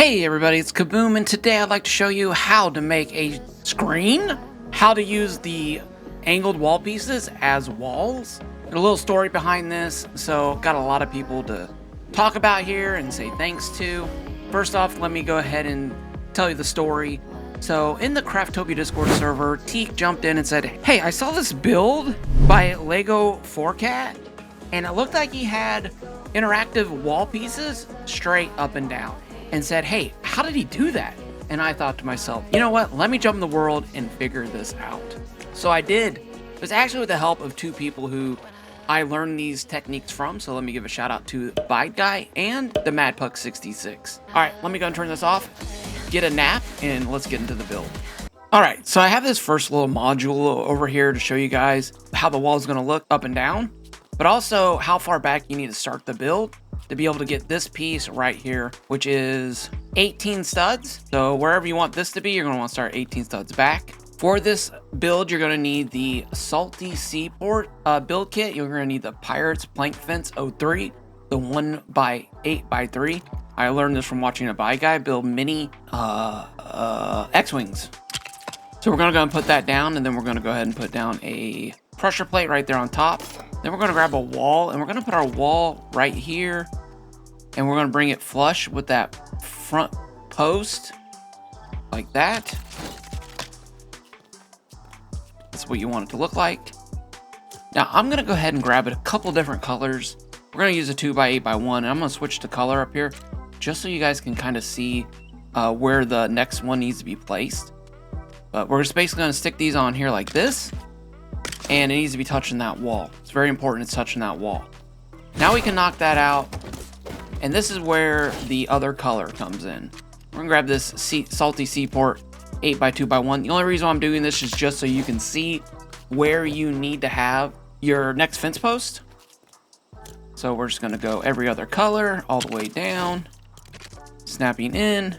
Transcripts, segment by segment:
Hey everybody, it's Kaboom, and today I'd like to show you how to make a screen, how to use the angled wall pieces as walls. There's a little story behind this, so got a lot of people to talk about here and say thanks to. First off, let me go ahead and tell you the story. So in the Craftopia Discord server, Teak jumped in and said, hey, I saw this build by LEGO Fortnite, and it looked like he had interactive wall pieces straight up and down. And said, hey, how did he do that? And I thought to myself, you know what? Let me jump in the world and figure this out. So I did. It was actually with the help of two people who I learned these techniques from. So let me give a shout out to Bide Guy and the MadPuck66. All right, let me go and turn this off, get a nap, and let's get into the build. All right, so I have this first little module over here to show you guys how the wall is gonna look up and down, but also how far back you need to start the build to be able to get this piece right here, which is 18 studs. So wherever you want this to be, you're going to want to start 18 studs back. For this build, you're going to need the Salty Seaport build kit. You're going to need the Pirates Plank Fence 03, the 1x8x3. I learned this from watching a Buy Guy build mini X-Wings. So we're going to go and put that down, and then we're going to go ahead and put down a pressure plate right there on top. Then we're going to grab a wall, and we're going to put our wall right here, and we're going to bring it flush with that front post like that. That's what you want it to look like. Now I'm going to go ahead and grab a couple different colors. We're going to use a 2x8x1, and I'm going to switch the color up here just so you guys can kind of see where the next one needs to be placed. But we're just basically going to stick these on here like this. And it needs to be touching that wall. It's very important it's touching that wall. Now we can knock that out. And this is where the other color comes in. We're gonna grab this Salty Seaport 8x2x1. The only reason I'm doing this is just so you can see where you need to have your next fence post. So we're just gonna go every other color all the way down, snapping in.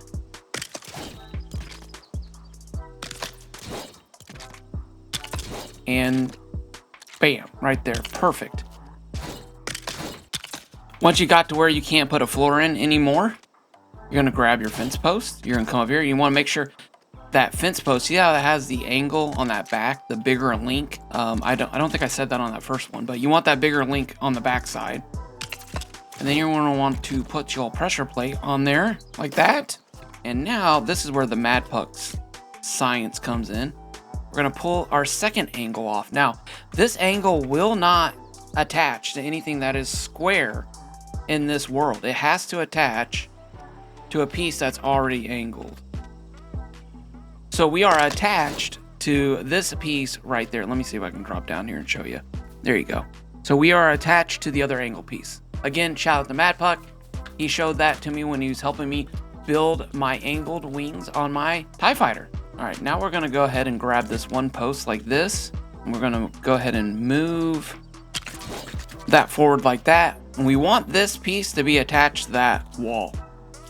And bam, right there, perfect. Once you got to where you can't put a floor in anymore, you're gonna grab your fence post. You're gonna come over here. You wanna make sure that fence post, see how that has the angle on that back, the bigger link. I don't think I said that on that first one, but you want that bigger link on the back side. And then you're gonna want to put your pressure plate on there like that. And now this is where the MadPuck's science comes in. We're going to pull our second angle off. Now, this angle will not attach to anything that is square in this world. It has to attach to a piece that's already angled. So we are attached to this piece right there. Let me see if I can drop down here and show you. There you go. So we are attached to the other angle piece. Again, shout out to MadPuck. He showed that to me when he was helping me build my angled wings on my TIE Fighter. All right, now we're gonna go ahead and grab this one post like this. And we're gonna go ahead and move that forward like that. And we want this piece to be attached to that wall,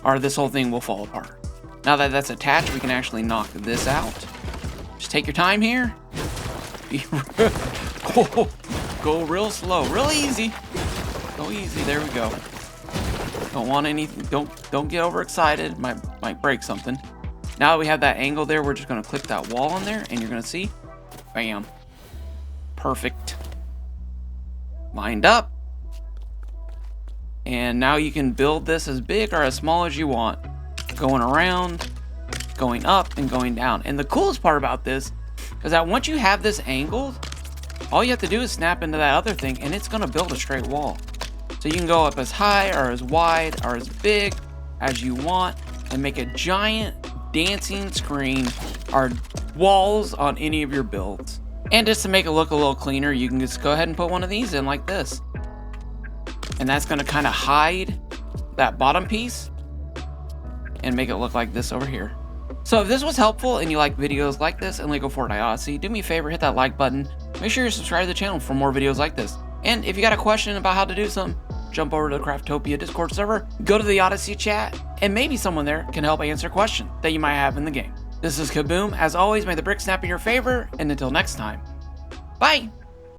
or this whole thing will fall apart. Now that that's attached, we can actually knock this out. Just take your time here. Go real slow, real easy. Go easy, there we go. Don't want anything, don't get overexcited, might break something. Now that we have that angle there, we're just going to click that wall on there, and you're going to see, bam, perfect, lined up. And now you can build this as big or as small as you want, going around, going up, and going down. And the coolest part about this is that once you have this angled, all you have to do is snap into that other thing, and it's going to build a straight wall. So you can go up as high or as wide or as big as you want and make a giant dancing screen or walls on any of your builds. And just to make it look a little cleaner, you can just go ahead and put one of these in like this. And that's going to kind of hide that bottom piece and make it look like this over here. So if this was helpful and you like videos like this and LEGO Fortnite Odyssey, do me a favor, hit that like button. Make sure you're subscribed to the channel for more videos like this. And if you got a question about how to do something, jump over to the Craftopia Discord server, go to the Odyssey chat, and maybe someone there can help answer a question that you might have in the game. This is Kaboom. As always, may the brick snap in your favor, and until next time, bye!